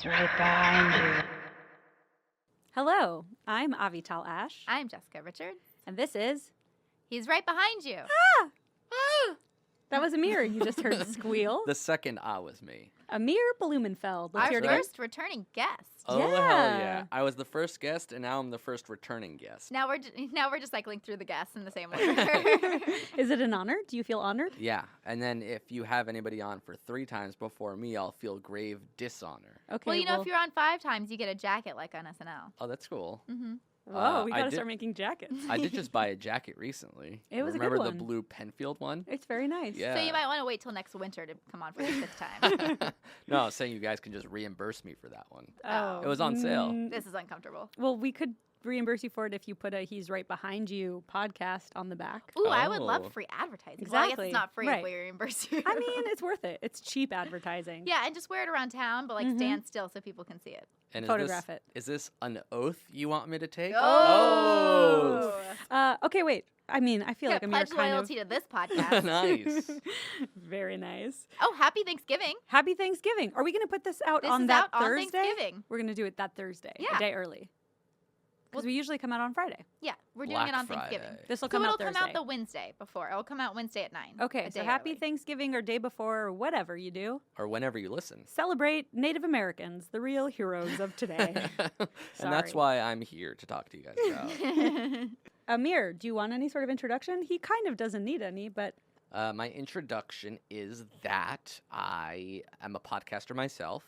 He's right behind you. Hello, I'm Avital Ash, I'm Jessica Richards. and this is... He's right behind you. That was Amir. You just heard squeal. The second was me. Amir Blumenfeld. Let's Our hear it again. first returning guest. Oh, hell Yeah. yeah. I was the first guest, and now I'm the first returning guest. Now we're just cycling through the guests in the same order. Is it an honor? Do you feel honored? Yeah, and then if you have anybody on for 3 times before me, I'll feel grave dishonor. Okay. Well, you know, if you're on 5 times, you get a jacket like on SNL. Oh, that's cool. Mm-hmm. Whoa, we I gotta did- start making jackets. I did just buy a jacket recently. It was a good Remember one. the blue Penfield one? It's very nice. Yeah. So you might want to wait till next winter to come on for the 5th time. No, I was saying you guys can just reimburse me for that one. Oh. It was on sale. This is uncomfortable. Well, we could reimburse you for it if you put a He's Right Behind You podcast on the back. Ooh, I would Oh. love free advertising. Well, I guess Exactly. it's not free Right. if we reimburse you. I mean, it's worth it. It's cheap advertising. yeah, and just wear it around town, but like stand still so people can see it. And Photograph it. Is this an oath you want me to take? Oh! Okay, wait. I mean, I feel Yeah, like Amir pledge kind loyalty to this podcast. Nice. Very nice. Oh, happy Thanksgiving. Happy Thanksgiving. Are we going to put this out This on is that out on Thursday? Thanksgiving. We're going to do it that Thursday, Yeah. a day early. Because we usually come out on Friday. Yeah, we're doing Black it on Friday. Thanksgiving. This will So come it'll out Thursday. come out the Wednesday before. It'll come out Wednesday at 9. Okay, a so day happy early. Thanksgiving or day before or whatever you do. Or whenever you listen. Celebrate Native Americans, the real heroes of today. And that's Sorry. why I'm here to talk to you guys about. Amir, do you want any sort of introduction? He kind of doesn't need any, but My introduction is that I am a podcaster myself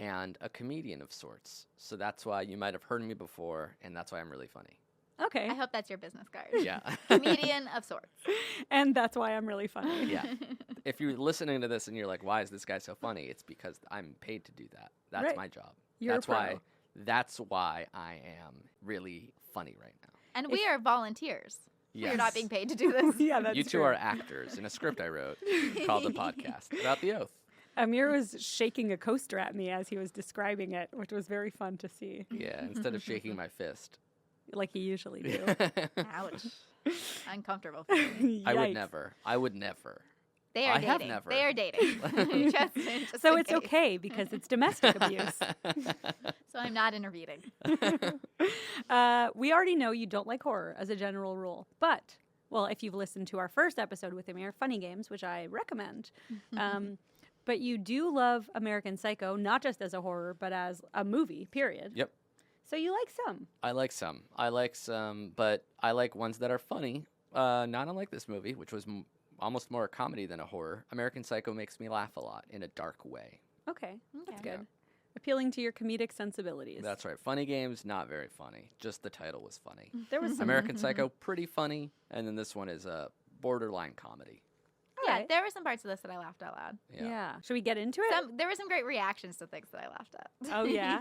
and a comedian of sorts. So that's why you might have heard me before, and that's why I'm really funny. okay. I hope that's your business card. Yeah. Comedian of sorts. And that's why I'm really funny. Yeah. If you're listening to this and you're like, why is this guy so funny? It's because I'm paid to do that. That's Right. my job. You're a that's pro. why I am really funny right now. And we are volunteers. Yes. We're not being paid to do this. Yeah, that's You two true. are actors in a script I wrote called The Podcast about the oath. Amir was shaking a coaster at me as he was describing it, which was very fun to see, Yeah, instead of shaking my fist. like he usually do. Ouch. Uncomfortable. I would Yikes. never. I would never. They are I have dating. never. They are dating. Just So in it's case. okay because it's domestic abuse. So I'm not intervening. We already know you don't like horror as a general rule, but, well, if you've listened to our first episode with Amir, Funny Games, which I recommend, but you do love American Psycho, not just as a horror, but as a movie, period. Yep. So you like some. I like some, but I like ones that are funny. Not unlike this movie, which was almost more a comedy than a horror. American Psycho makes me laugh a lot in a dark way. Okay, that's Okay. good. Appealing to your comedic sensibilities. That's right. Funny Games, not very funny. Just the title was funny. There was some. American Psycho, pretty funny. And then this one is a borderline comedy. Yeah, Alright. there were some parts of this that I laughed out loud. Yeah. Should we get into it? There were some great reactions to things that I laughed at. Oh, yeah?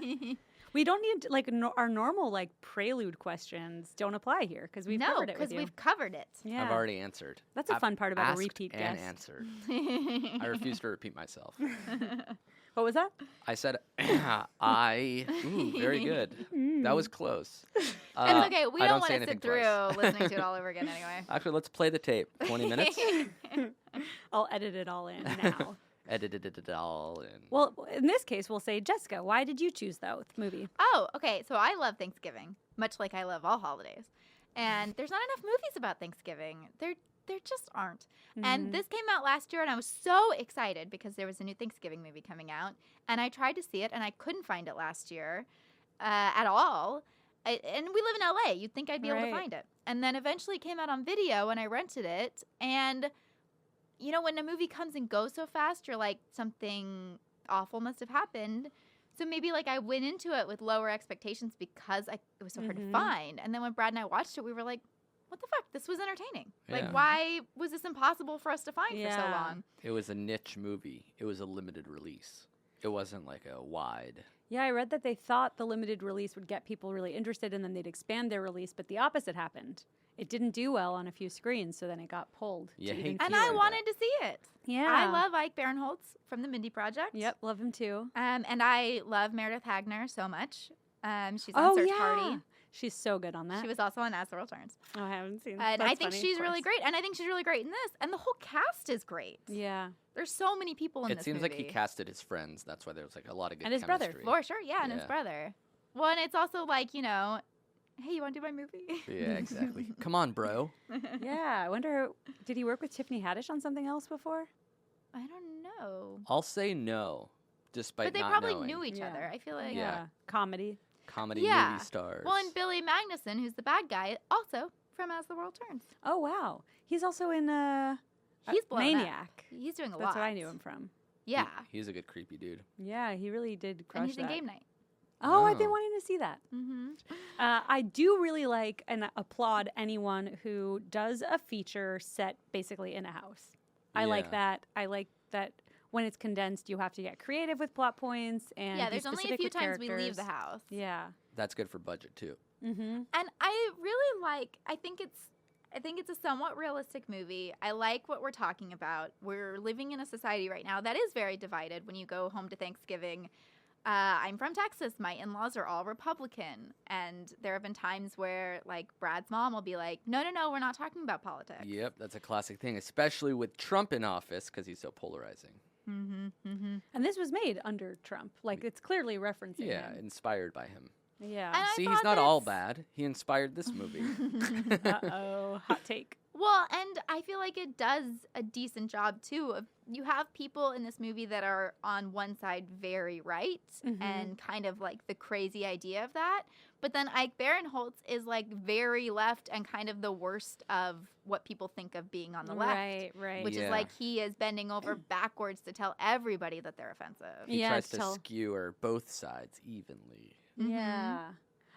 We don't need, like, our normal, like, prelude questions don't apply here because we've no, covered it with because you. we've covered it. Yeah. I've already answered. That's a I've fun part about a asked repeat and guest. answered. I refuse to repeat myself. What was that? I said, ooh, very good. That was close. It's okay. We I don't don't say want to anything sit through twice. listening to it all over again anyway. Actually, let's play the tape. 20 minutes. I'll edit it all in now. Edited it all in. Well, in this case, we'll say, Jessica, why did you choose the Oath movie? Oh, okay. So I love Thanksgiving, much like I love all holidays. And there's not enough movies about Thanksgiving. There just aren't. And this came out last year, and I was so excited because there was a new Thanksgiving movie coming out. And I tried to see it, and I couldn't find it last year at all. And we live in LA. You'd think I'd be able to Right. find it. And then eventually it came out on video, and I rented it. And, you know, when a movie comes and goes so fast, you're like, something awful must have happened. So maybe, like, I went into it with lower expectations because it was so hard to find. And then when Brad and I watched it, we were like, what the fuck? This was entertaining. Like, Yeah. why was this impossible for us to find for so Yeah. long? It was a niche movie. It was a limited release. It wasn't like a wide. Yeah, I read that they thought the limited release would get people really interested and then they'd expand their release, but the opposite happened. It didn't do well on a few screens, so then it got pulled. You to hate even to And see I that. wanted to see it. Yeah. I love Ike Barinholtz from the Mindy Project. Yep, love him too. And I love Meredith Hagner so much. She's on Search Party. She's so good on that. She was also on As the World Turns. Oh, I haven't seen. And That's I think funny, she's of really course. great. And I think she's really great in this. And the whole cast is great. Yeah, There's so many people in It this seems like he movie. casted his friends. That's why there was like a lot of good And his brother. chemistry. For sure, yeah, and his Yeah. brother. Well, and it's also like, you know, hey, you want to do my movie? Yeah, exactly. Come on, bro. yeah. I wonder, did he work with Tiffany Haddish on something else before? I don't know. I'll say no, despite But they not probably knowing. knew each Yeah. other. I feel like. Yeah. Comedy. Comedy Yeah. movie stars. Well, and Billy Magnuson, who's the bad guy, also from As the World Turns. Oh wow, he's also in He's blown up. Maniac. He's doing a That's lot. what I knew him from. Yeah. He's a good creepy dude. Yeah, he really did crush And he's in that. Game Night. Oh, I've been Oh. wanting to see that. Mm-hmm. I do really like and applaud anyone who does a feature set basically in a house. I like Yeah. that. I like that when it's condensed, you have to get creative with plot points and Yeah, be there's only a specific few with times we leave the characters. house. Yeah. That's good for budget too. Mm-hmm. And I really like, I think it's a somewhat realistic movie. I like what we're talking about. We're living in a society right now that is very divided. When you go home to Thanksgiving, I'm from Texas. My in-laws are all Republican. And there have been times where, like, Brad's mom will be like, no, we're not talking about politics. Yep, that's a classic thing, especially with Trump in office because he's so polarizing. Mm-hmm, mm-hmm. And this was made under Trump. Like, it's clearly referencing Yeah, him. inspired by him. Yeah. And I See, he's thought not all that's- bad. He inspired this movie. Uh-oh. Hot take. Well, and I feel like it does a decent job, too. You have people in this movie that are on one side very right Mhm. and kind of like the crazy idea of that. But then Ike Barinholtz is like very left and kind of the worst of what people think of being on the left. Right. Which Yeah. is like he is bending over backwards to tell everybody that they're offensive. He Yeah, tries to to tell- skewer both sides evenly. Mhm. Yeah.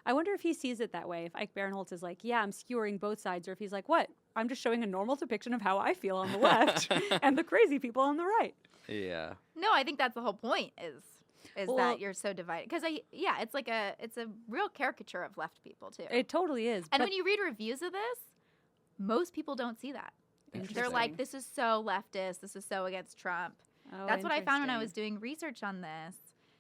I wonder if he sees it that way. If Ike Barinholtz is like, yeah, I'm skewering both sides, or if he's like, what? I'm just showing a normal depiction of how I feel on the left and the crazy people on the right. Yeah. No, I think that's the whole point is Well- that you're so divided. Because it's a real caricature of left people too. It totally is. And but when you read reviews of this, most people don't see that. They're Interesting. like, this is so leftist. This is so against Trump. Oh, That's what I found when I was interesting. doing research on this.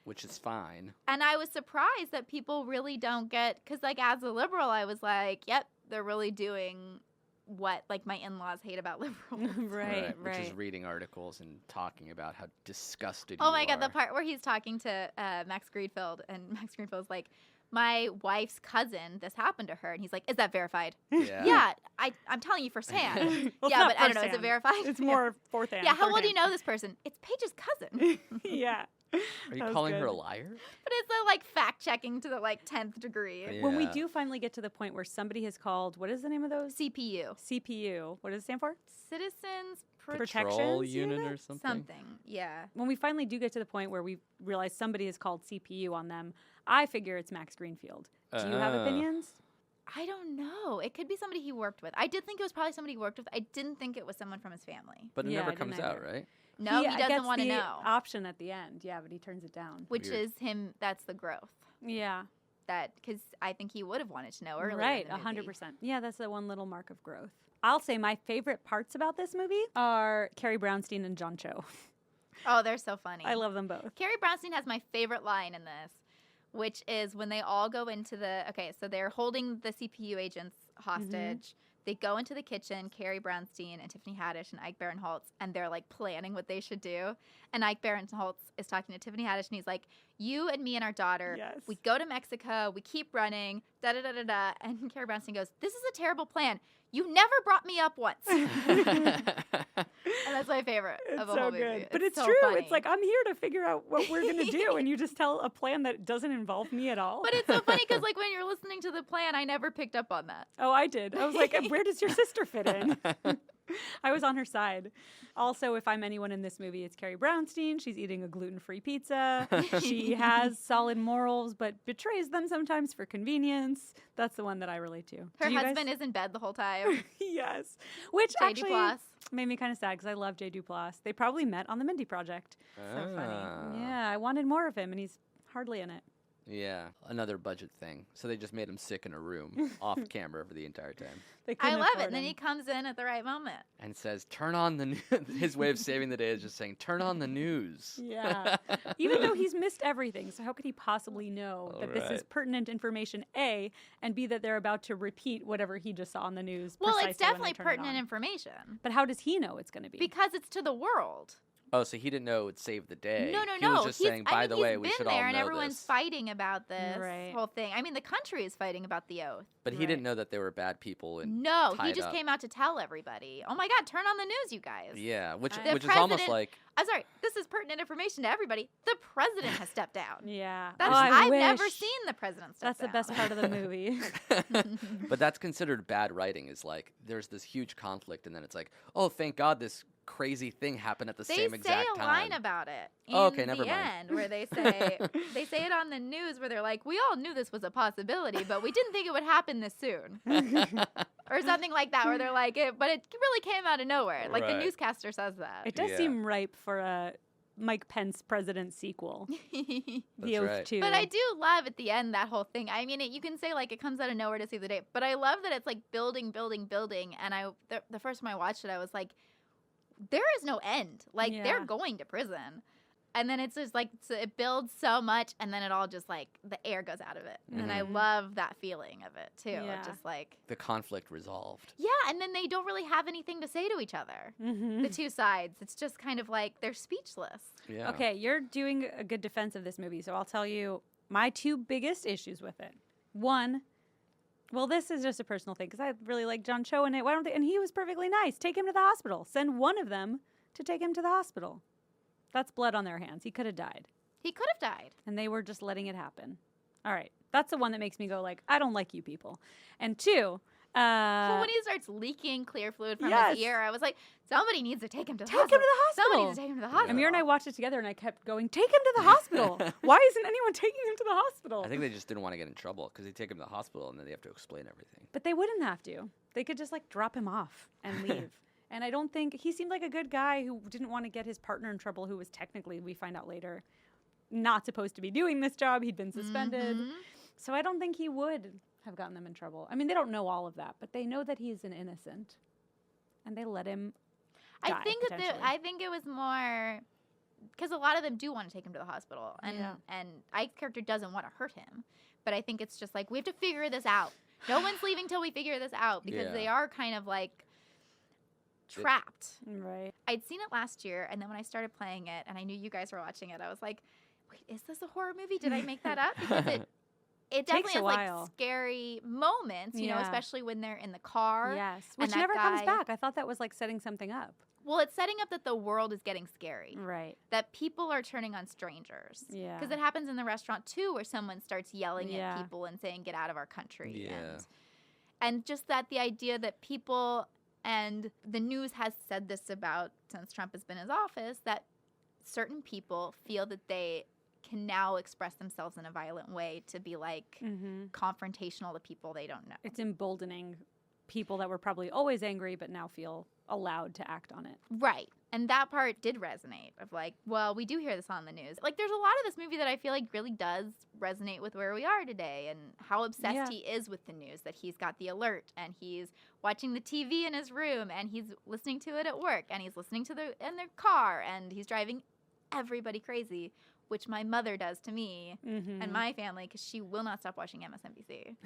Which is fine. And I was surprised that people really don't get, because like as a liberal, I was like, yep, they're really doing what like my in-laws hate about liberals. right. Which is reading articles and talking about how disgusted Oh you my God, the are. part where he's talking to Max Greenfield, and Max Greenfield's like, my wife's cousin, this happened to her. And he's like, is that verified? Yeah. Yeah, I'm telling you firsthand. Well, it's yeah, not but I don't know, is it firsthand. verified? It's Yeah. more fourth hand. Yeah, how third well do you hand. know this person? It's Paige's cousin. Yeah. Are That you was calling her good. a liar? But it's the like fact checking to the like 10th degree. Yeah. When we do finally get to the point where somebody has called, what is the name of those? CPU. CPU. What does it stand for? Citizens Protections Patrol unit unit? or something? something. Yeah. When we finally do get to the point where we realize somebody has called CPU on them, I figure it's Max Greenfield. Do you have Oh. opinions? I don't know. It could be somebody he worked with. I did think it was probably somebody he worked with. I didn't think it was someone from his family. But it Yeah, I never didn't comes out, either. right? No, he gets doesn't want to the know. option at the end, yeah, but he turns it down. Which Weird. is him. That's the growth. Yeah, That because I think he would have wanted to know earlier. right, in the movie. 100%. Yeah, that's the one little mark of growth. I'll say my favorite parts about this movie are Carrie Brownstein and John Cho. Oh, they're so funny. I love them both. Carrie Brownstein has my favorite line in this, which is when they all go into the so they're holding the CPU agents hostage. They go into the kitchen, Carrie Brownstein and Tiffany Haddish and Ike Barinholtz, and they're like planning what they should do. And Ike Barinholtz is talking to Tiffany Haddish, and he's like, "You and me and our daughter, Yes. we go to Mexico, we keep running, da da da da da." And Carrie Brownstein goes, "This is a terrible plan. You never brought me up once." And that's my favorite It's of the so whole good. movie. But it's so true. funny. It's like, I'm here to figure out what we're going to do, and you just tell a plan that doesn't involve me at all. But it's so funny because, like, when you're listening to the plan, I never picked up on that. Oh, I did. I was like, where does your sister fit in? I was on her side. Also, if I'm anyone in this movie, it's Carrie Brownstein. She's eating a gluten-free pizza. She has solid morals, but betrays them sometimes for convenience. That's the one that I relate to. Her Do you husband is in bed the whole time. yes. Which J. actually Duplass. made me kind of sad because I love J. Duplass. They probably met on the Mindy Project. So funny. Ah. Yeah, I wanted more of him, and he's hardly in it. Yeah, another budget thing. So they just made him sick in a room off camera for the entire time. They I couldn't love it. afford And then him. he comes in at the right moment. And says, turn on the news. His way of saving the day is just saying, turn on the news. Yeah. Even though he's missed everything, so how could he possibly know that this is Alright. pertinent information, A, and B, that they're about to repeat whatever he just saw on the news? Well, precisely it's when they definitely turn it pertinent on. information But how does he know it's going to be? because it's to the world. Oh, so he didn't know it would save the day. No. He was just saying, by the way, he's we been should there all and know everyone's this. fighting about this Right. whole thing. I mean, the country is fighting about the oath. But he Right. didn't know that they were bad people. And No, he tied just up. came out to tell everybody. Oh my God, turn on the news, you guys. Yeah, which The is almost president- like, I'm sorry, this is pertinent information to everybody. The president has stepped down. Yeah. That's, Oh, I I've never wish. seen the president step That's the down. best part of the movie. but that's considered bad writing. Is like there's this huge conflict, and then it's like, oh, thank God this crazy thing happened at the They same say exact a time. line about it in Oh, okay, never the mind. end where they say it on the news where they're like, we all knew this was a possibility, but we didn't think it would happen this soon. Or something like that where they're like, but it really came out of nowhere. Like the Right. newscaster says that. It does Yeah. seem ripe for a Mike Pence president sequel. The That's Oath right. 2. But I do love at the end that whole thing. I mean, you can say like it comes out of nowhere to save the day, but I love that it's like building. And the first time I watched it, I was like, there is no end. Like they're Yeah. going to prison, and then it's just like it builds so much, and then it all just like the air goes out of it, and I Mhm. love that feeling of it too. Yeah. Of just like The conflict resolved. yeah, and then they don't really have anything to say to each other. Mhm. The two sides. It's just kind of like they're speechless. Yeah. Okay, you're doing a good defense of this movie, so I'll tell you my two biggest issues with it. One, well, this is just a personal thing because I really like John Cho in it. Why don't they? And he was perfectly nice. Take him to the hospital. Send one of them to take him to the hospital. That's blood on their hands. He could have died, He could have died. and they were just letting it happen. All right, that's the one that makes me go like, I don't like you people. And two, But when he starts leaking clear fluid from yes. his ear, I was like, somebody needs to take him to the take him to hospital. the hospital. Somebody needs to take him to the hospital. Amir and I watched it together, and I kept going, take him to the hospital. Why isn't anyone taking him to the hospital? I think they just didn't want to get in trouble because they take him to the hospital and then they have to explain everything. But they wouldn't have to. They could just like drop him off and leave. And I don't think he seemed like a good guy who didn't want to get his partner in trouble, who was technically, we find out later, not supposed to be doing this job. He'd been suspended. Mhm. So I don't think he would have gotten them in trouble. I mean, they don't know all of that, but they know that he's an innocent. And they let him die, I think potentially. I think it was more because a lot of them do want to take him to the hospital, and Yeah. and Ike's character doesn't want to hurt him, but I think it's just like we have to figure this out. No one's leaving till we figure this out because Yeah. they are kind of like trapped. Right. I'd seen it last year, and then when I started playing it, and I knew you guys were watching it, I was like, "Wait, is this a horror movie? Did I make that up?" Because it Takes definitely a has while. like scary moments, you know, Yeah. especially when they're in the car. Yes. and Which that never comes guy- back. I thought that was like setting something up. Well, it's setting up that the world is getting scary, Right. that people are turning on strangers. Yeah. Because it happens in the restaurant too, where someone starts yelling Yeah. at people and saying, "Get out of our country." Yeah. And just that the idea that people, and the news has said this about since Trump has been in his office, that certain people feel that they can now express themselves in a violent way to be like Mm-hmm. confrontational to people they don't know. It's emboldening people that were probably always angry but now feel allowed to act on it. Right. And that part did resonate of like, well, we do hear this on the news. Like there's a lot of this movie that I feel like really does resonate with where we are today and how obsessed Yeah. he is with the news, that he's got the alert and he's watching the TV in his room and he's listening to it at work and he's listening to in their car and he's driving everybody crazy, which my mother does to me Mm-hmm. and my family because she will not stop watching MSNBC.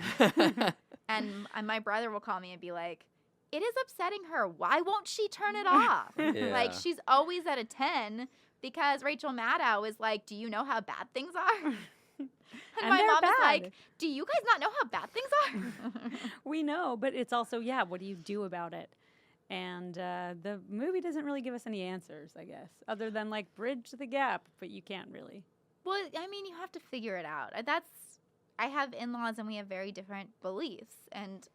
And my brother will call me and be like, it is upsetting her. Why won't she turn it off? Yeah. Like, she's always at a 10 because Rachel Maddow is like, do you know how bad things are? And my they're mom is bad. like, do you guys not know how bad things are? We know, but it's also, yeah, what do you do about it? And the movie doesn't really give us any answers, I guess, other than like bridge the gap, but you can't really. Well, I mean, you have to figure it out. I have in-laws and we have very different beliefs. And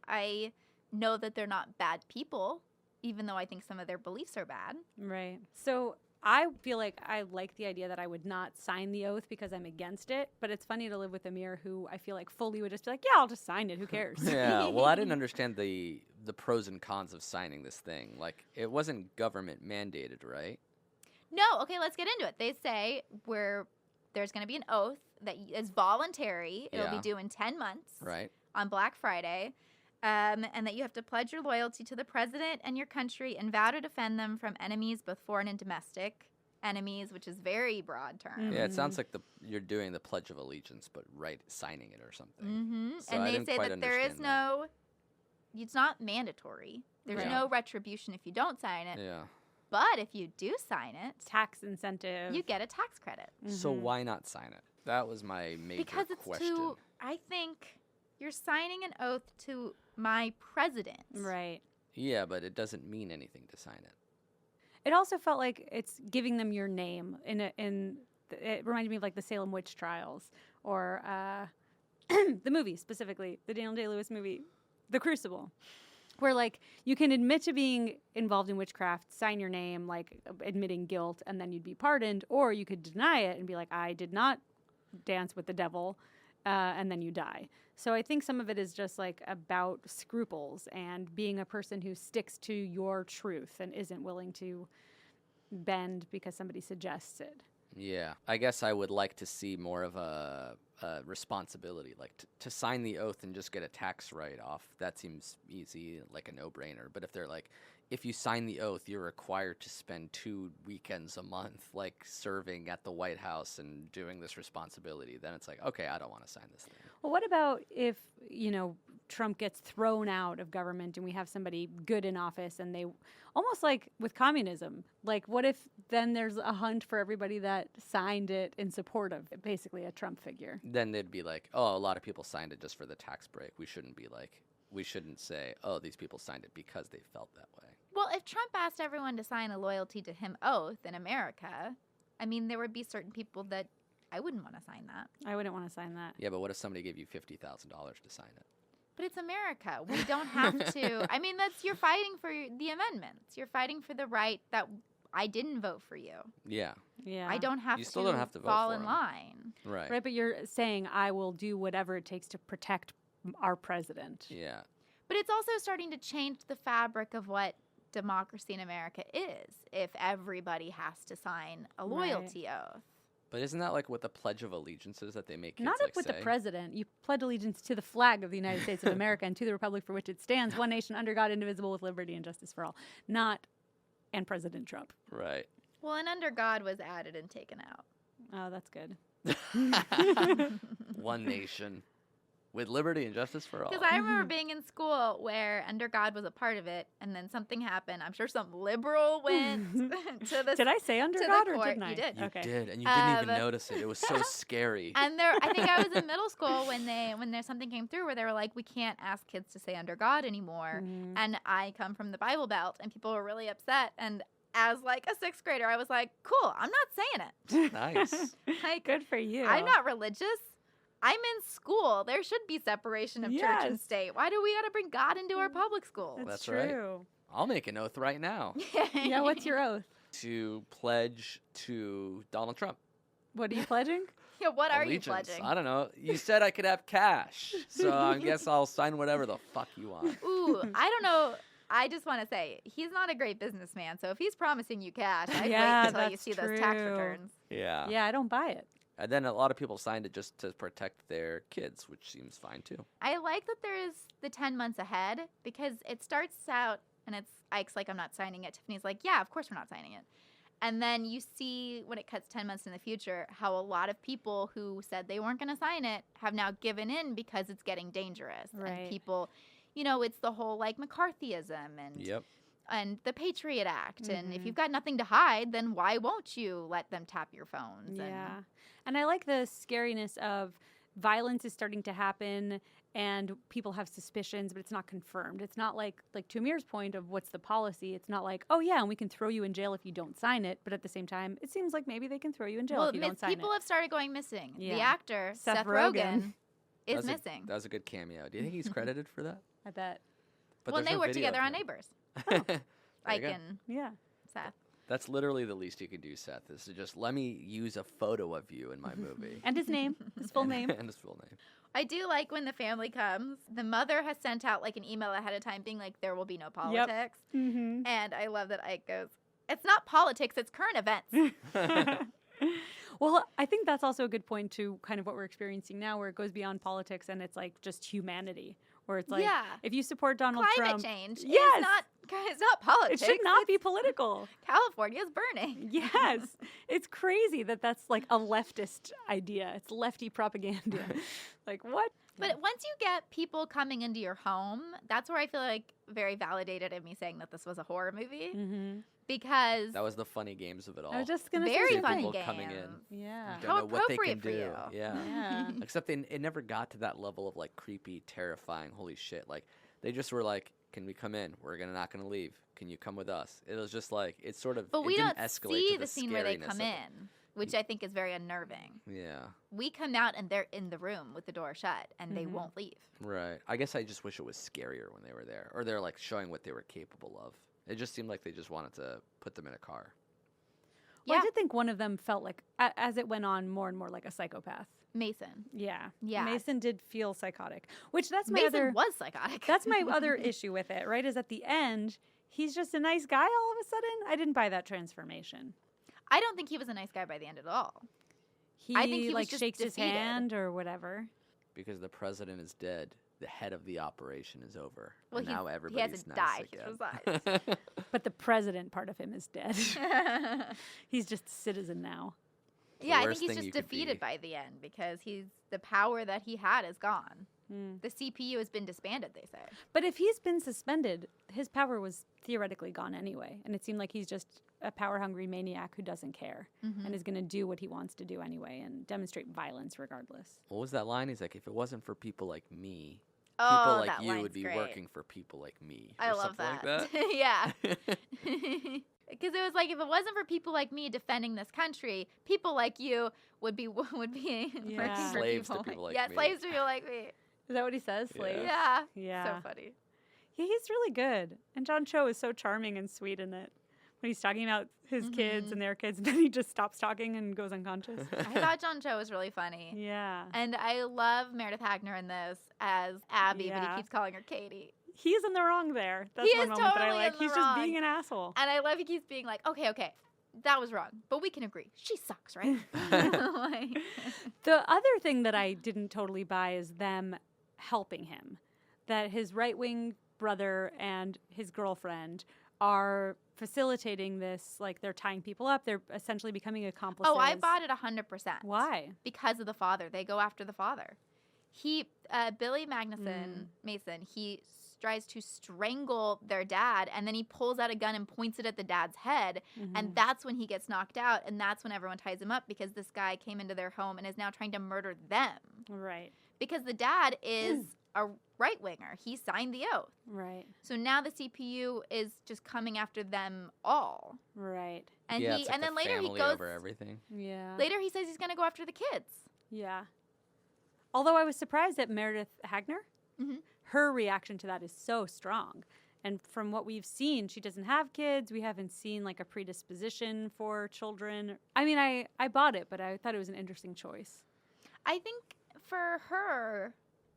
I know that they're not bad people, even though I think some of their beliefs are bad. Right. So I feel like I like the idea that I would not sign the oath because I'm against it, but it's funny to live with Amir who I feel like fully would just be like, yeah, I'll just sign it. Who cares? Yeah, well, I didn't understand the pros and cons of signing this thing. Like, it wasn't government mandated, right? No, okay, let's get into it. They say we're there's going to be an oath that is voluntary. It'll be Yeah. due in 10 months Right. on Black Friday. And that you have to pledge your loyalty to the president and your country and vow to defend them from enemies, both foreign and domestic enemies, which is very broad term. Yeah, it sounds like you're doing the Pledge of Allegiance, but signing it or something. Mm-hmm. So And I they didn't say quite that there is understand it's not mandatory. There's Right. no retribution if you don't sign it. Yeah. But if you do sign it, Tax incentive. you get a tax credit. So Mhm. why not sign it? That was my major Because it's question. I think you're signing an oath to my president. Right. Yeah, but it doesn't mean anything to sign it. It also felt like it's giving them your name. It reminded me of like the Salem witch trials or the movie specifically, the Daniel Day-Lewis movie, The Crucible, where like you can admit to being involved in witchcraft, sign your name, like admitting guilt, and then you'd be pardoned, or you could deny it and be like, I did not dance with the devil, and then you die. So I think some of it is just like about scruples and being a person who sticks to your truth and isn't willing to bend because somebody suggests it. Yeah, I guess I would like to see more of a responsibility, like to sign the oath and just get a tax write-off. That seems easy, like a no-brainer. But if they're like, if you sign the oath, you're required to spend 2 weekends a month, like serving at the White House and doing this responsibility, then it's like, okay, I don't want to sign this thing. Well, what about if, Trump gets thrown out of government and we have somebody good in office and they almost like with communism, like what if then there's a hunt for everybody that signed it in support of basically a Trump figure? Then they'd be like, oh, a lot of people signed it just for the tax break. We shouldn't say, oh, these people signed it because they felt that way. Well, if Trump asked everyone to sign a loyalty to him oath in America, I mean, there would be certain people that I wouldn't want to sign that. I wouldn't want to sign that. Yeah, but what if somebody gave you $50,000 to sign it? But it's America. We don't have to. I mean, you're fighting for the amendments. You're fighting for the right that I didn't vote for you. Yeah. Yeah. I don't have You to still don't have to vote fall for in him. line. Right. Right, but you're saying I will do whatever it takes to protect our president. Yeah. But it's also starting to change the fabric of what democracy in America is if everybody has to sign a loyalty oath. But isn't that like what the Pledge of Allegiance is that they make kids Not like up with say? the president. You pledge allegiance to the flag of the United States of America and to the republic for which it stands, one nation under God, indivisible, with liberty and justice for all. Not, and President Trump. Right. Well, and under God was added and taken out. Oh, that's good. One nation with liberty and justice for all. Because I remember being in school where under God was a part of it, and then something happened. I'm sure some liberal went to the Did I say under to the God or court. didn't I? You did. You Okay. did, and you didn't even Um, notice it. It was so scary. And I think I was in middle school when there's something came through where they were like, we can't ask kids to say under God anymore. Mhm. And I come from the Bible Belt, and people were really upset. And as like a 6th grader, I was like, cool, I'm not saying it. Nice. Like, Good for you. I'm not religious. I'm in school. There should be separation of church and Yes. state. Why do we got to bring God into our public schools? That's That's right. true. I'll make an oath right now Yeah, what's your oath? to pledge to Donald Trump. What are you pledging? Yeah, what are you Allegiance. pledging? I don't know. You said I could have cash, so I guess I'll sign whatever the fuck you want. Ooh, I don't know. I just want to say he's not a great businessman. So if he's promising you cash, I'd Yeah, wait until you that's see those tax true. returns. Yeah. Yeah, I don't buy it. And then a lot of people signed it just to protect their kids, which seems fine too. I like that there is the 10 months ahead because it starts out and Ike's like, I'm not signing it. Tiffany's like, yeah, of course we're not signing it. And then you see when it cuts 10 months in the future how a lot of people who said they weren't going to sign it have now given in because it's getting dangerous. Right. And people, it's the whole like McCarthyism and Yep. and the Patriot Act. And if Mhm. you've got nothing to hide, then why won't you let them tap your phones? Yeah. And I like the scariness of violence is starting to happen and people have suspicions, but it's not confirmed. It's not like to Amir's point of what's the policy. It's not like, oh yeah, and we can throw you in jail if you don't sign it. But at the same time, it seems like maybe they can throw you in jail Well, if you don't sign people it. have started going missing. The Yeah. actor, Seth Seth Rogen. Rogen, is That was missing. That was a good cameo. Do you think he's credited for that? I bet. Well, there's they no work video together of on him. Neighbors. There you Ike go. and Yeah. Seth. That's literally the least you can do, Seth, is to just let me use a photo of you in my movie. And his name, his full name. And his full name. I do like when the family comes. The mother has sent out like an email ahead of time being like, there will be no politics. Mm-hmm. And I love that Ike goes, it's not politics, it's current events. Well, I think that's also a good point to kind of what we're experiencing now, where it goes beyond politics and it's like just humanity, where it's like, if you support Donald Climate Trump, change yes, it's not politics. it should not be political. California's burning. Yes. It's crazy that that's like a leftist idea. It's lefty propaganda. Like, what? But once you get people coming into your home, that's where I feel like very validated in me saying that this was a horror movie. Mm-hmm. Because That was the funny games of it all. I was just going to very say funny people games. coming in. Yeah. You How don't know what they can appropriate for do. you. Yeah. Yeah. Except it never got to that level of like creepy, terrifying, holy shit. Like they just were like, "Can we come in? We're not gonna leave. Can you come with us?" It was just like it sort of. But it we didn't don't escalate see to the scene where they scariness come of it. in, which I think is very unnerving. Yeah. We come out and they're in the room with the door shut and they Mhm. won't leave. Right. I guess I just wish it was scarier when they were there, or they're like showing what they were capable of. It just seemed like they just wanted to put them in a car. Well, Yeah. I did think one of them felt like, as it went on, more and more like a psychopath. Mason. Yeah. Yeah. Mason did feel psychotic, which that's my Mason other. was psychotic. That's my other issue with it, right? Is at the end, he's just a nice guy all of a sudden. I didn't buy that transformation. I don't think he was a nice guy by the end at all. He, I think he was like just shakes his defeated. hand or whatever. Because the president is dead, the head of the operation is over. Well, and now he everybody's hasn't nice died. He again. resides. But the president part of him is dead. He's just a citizen now. Yeah, I think worst he's thing just you could defeated be. by the end because the power that he had is gone. Mm. The CPU has been disbanded, they say. But if he's been suspended, his power was theoretically gone anyway. And it seemed like he's just a power-hungry maniac who doesn't care Mm-hmm. and is going to do what he wants to do anyway and demonstrate violence regardless. What was that line? He's like, if it wasn't for people like me, Oh, people like that you line's would be great. working for people like me. I or love something that. Like Yeah. that. Because it was like, if it wasn't for people like me defending this country, people like you would be Yeah. working for Slaves to people people like yeah, me. slaves to people like me. Is that what he says, slave? Yeah. Yeah. So funny. Yeah, he's really good. And John Cho is so charming and sweet in it. When he's talking about his kids and their kids, and then he just stops talking and goes unconscious. I thought John Cho was really funny. Yeah. And I love Meredith Hagner in this as Abby, but Yeah. he keeps calling her Katie. He's in the wrong there. That's He one is moment that I totally like. in the He's just wrong. being an asshole. And I love he keeps being like, okay, that was wrong, but we can agree. She sucks, right? Like- The other thing that I didn't totally buy is them helping him. That his right-wing brother and his girlfriend are facilitating this, like they're tying people up. They're essentially becoming accomplices. Oh, I bought it 100%. Why? Because of the father. They go after the father. Billy Mason, he tries to strangle their dad, and then he pulls out a gun and points it at the dad's head, and that's when he gets knocked out, and that's when everyone ties him up because this guy came into their home and is now trying to murder them. Right. Because the dad is a right-winger. He signed the oath. Right. So now the CPU is just coming after them all. Right. And yeah, it's like and then the later he family goes over everything. Yeah. later he says he's going to go after the kids. Yeah. Although I was surprised at Meredith Hagner. Mhm. Her reaction to that is so strong. And from what we've seen, she doesn't have kids. We haven't seen like a predisposition for children. I mean, I bought it, but I thought it was an interesting choice. I think for her,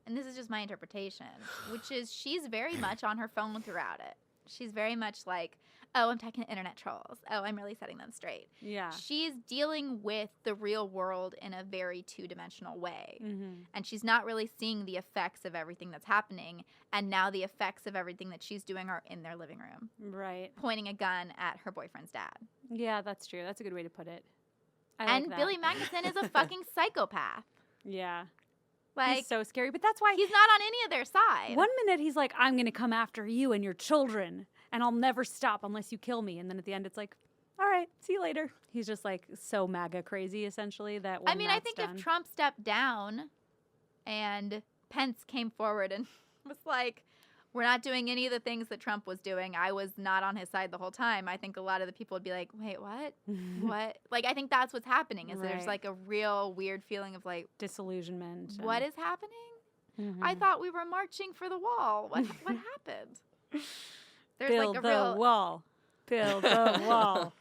and this is just my interpretation, which is she's very much on her phone throughout it. She's very much like, oh, I'm talking to internet trolls. Oh, I'm really setting them straight. Yeah. She's dealing with the real world in a very two-dimensional way. Mm-hmm. And she's not really seeing the effects of everything that's happening. And now the effects of everything that she's doing are in their living room, Right. pointing a gun at her boyfriend's dad. Yeah, that's true. That's a good way to put it. I like And that. Billy Magnuson is a fucking psychopath. Yeah. Like, He's so scary. But that's why he's not on any of their side. one minute he's like, I'm going to come after you and your children, and I'll never stop unless you kill me. And then at the end, it's like, all right, see you later. He's just like so MAGA crazy, essentially. That when I mean, I that's think done, if Trump stepped down and Pence came forward and was like, we're not doing any of the things that Trump was doing, I was not on his side the whole time, I think a lot of the people would be like, wait, what? What? Like, I think that's what's happening is there's Right. like a real weird feeling of like, disillusionment. what is happening? Mhm. I thought we were marching for the wall. What happened? There's Build like a the real wall. Build the wall.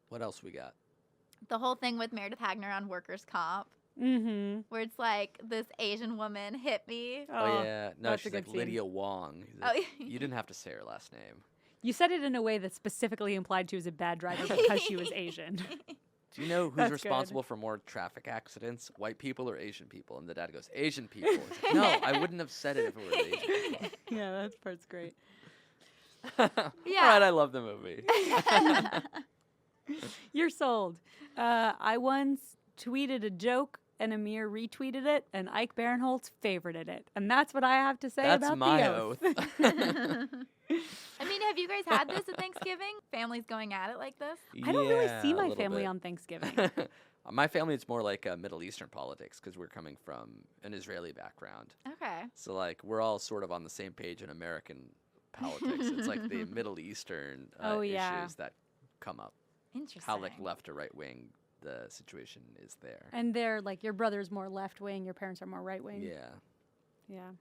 What else we got? the whole thing with Meredith Hagner on workers' comp, Mm-hmm. where it's like this Asian woman hit me. Oh, yeah. No, that's a she's good like scene. Lydia Wong. He's Oh, like, yeah. You didn't have to say her last name. You said it in a way that specifically implied she was a bad driver because she was Asian. Do you know who's That's responsible for more traffic accidents, white people or Asian people? And the dad goes, Asian people. He's like, no, I wouldn't have said it if it were Asian people. Yeah, that part's great. Yeah. All right, I love the movie. You're sold. I once tweeted a joke, and Amir retweeted it, and Ike Barinholtz favorited it. And that's what I have to say That's about my the oath. I mean, have you guys had this at Thanksgiving? Families going at it like this? I don't really see Yeah, a my little family bit. on Thanksgiving. My family, it's more like Middle Eastern politics because we're coming from an Israeli background. Okay. So, like, we're all sort of on the same page in American politics. It's like the Middle Eastern Oh, yeah. issues that come up. Interesting. How, like, left or right wing the situation is there. And they're like, your brother's more left wing, your parents are more right wing. Yeah. Yeah.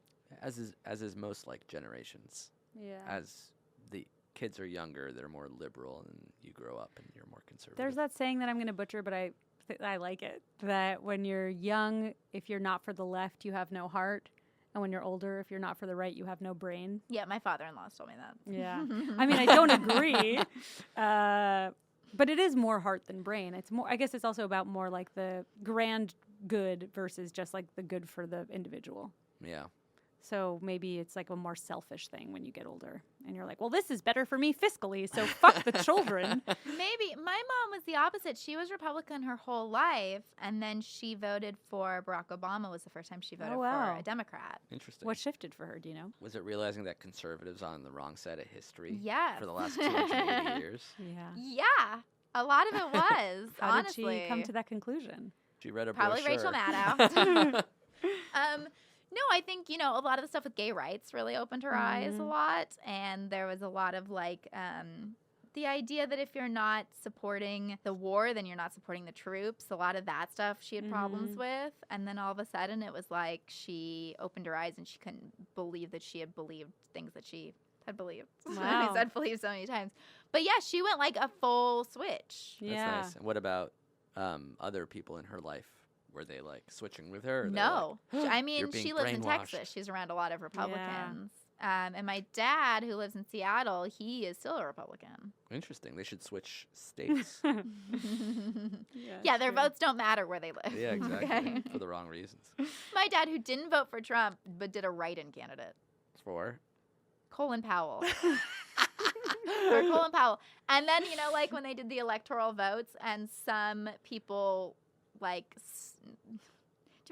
As is most, like, generations. Yeah. As the kids are younger, they're more liberal, and you grow up and you're more conservative. There's that saying that I'm going to butcher, but I like it. That when you're young, if you're not for the left, you have no heart. And when you're older, if you're not for the right, you have no brain. Yeah, my father-in-law's told me that. Yeah. I mean, I don't agree. But it is more heart than brain. It's more, I guess it's also about more like the grand good versus just like the good for the individual. Yeah. So maybe it's like a more selfish thing when you get older. And you're like, well, this is better for me fiscally, so fuck the children. Maybe. My mom was the opposite. She was Republican her whole life, and then she voted for Barack Obama was the first time she voted for wow. a Democrat. Interesting. What shifted for her, do you know? Was it realizing that conservatives are on the wrong side of history Yes. for the last 280 years? Yeah. Yeah. A lot of it was, How honestly. did she come to that conclusion? She read a Probably brochure. Rachel Maddow. No, I think, a lot of the stuff with gay rights really opened her eyes a lot. And there was a lot of like the idea that if you're not supporting the war, then you're not supporting the troops. A lot of that stuff she had problems with. And then all of a sudden it was like she opened her eyes and she couldn't believe that she had believed things that she had believed. Wow. I said believe so many times. But yeah, she went like a full switch. That's Yeah. nice. And what about other people in her life? Were they like switching with her? Or they're No. like, I mean, "You're being she lives in brainwashed." Texas. She's around a lot of Republicans. And my dad, who lives in Seattle, he is still a Republican. Interesting. They should switch states. Yeah, their votes don't matter where they live. Yeah, exactly. Okay? For the wrong reasons. My dad, who didn't vote for Trump, but did a write-in candidate. For? Colin Powell. For Colin Powell. And then, like when they did the electoral votes and some people, like, do you